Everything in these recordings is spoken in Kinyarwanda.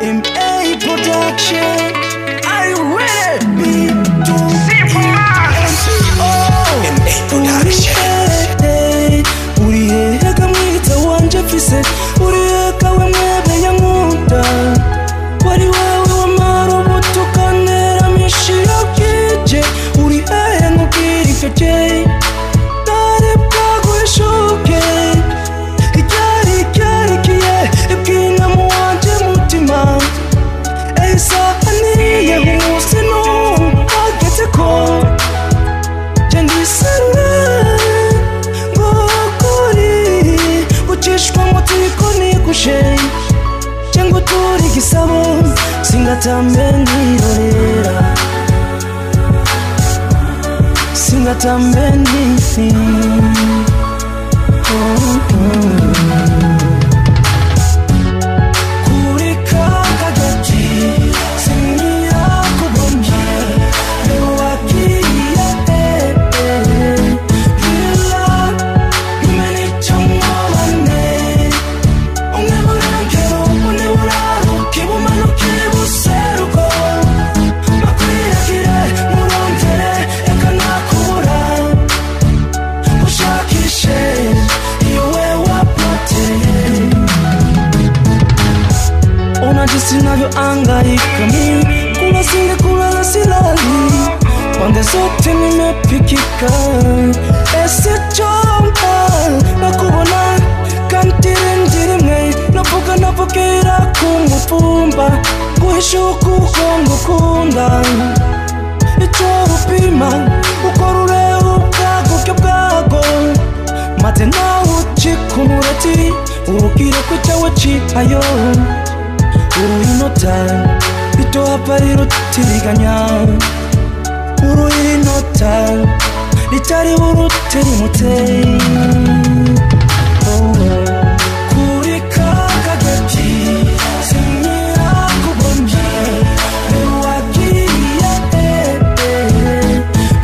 MA Production. Are you ready? MA Production. Uriheka mwita wanje fise, uriheka we mwebe yankunda. Wari wewe wamara ubutukanera mishiro kije, urihehe nkubwira ivyo je. Nari bwaguhishuke, iryari ryarikiye ibwina mu wanje mutima. Isaha niye hose hageze ko je ndiserura ngo kuri ucishwa mu tiko nigushe, je ngo turi gisabo singatambe nirorera, singatambe nisi. Sinavyoangaika mimi, kula singe kulala silali, pande zote nimepikika. Chomba nakubona kantire ndirimwe, navuga navukira kumupfumba, guhishuka uko ngukunda. Ico upima ukora ureba ubwaguke bwago, maze nawe ucika umureti ubwire ko icawe cihayo. Uruinota ito hapa rirutiriganya, uruinota litari urutirimute. Kuri kakagati sinyira kubonye wagiye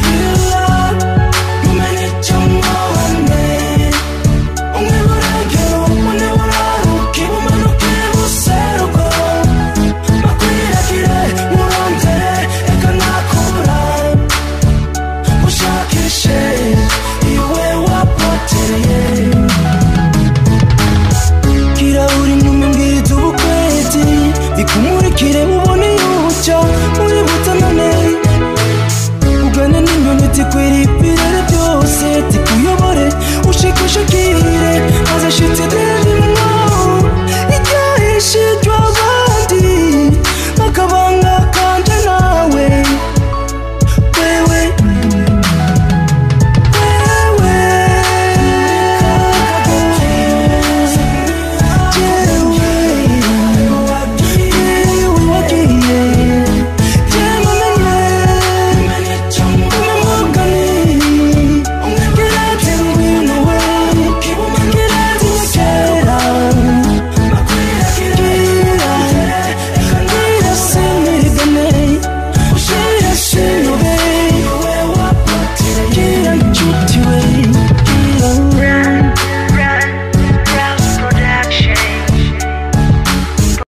bila umenicha mwane, umeburagiyo uneburaruki umanuke buseruko. Ikumurikire ubone yuca muri butanane, ugane n'inyoni zikwiri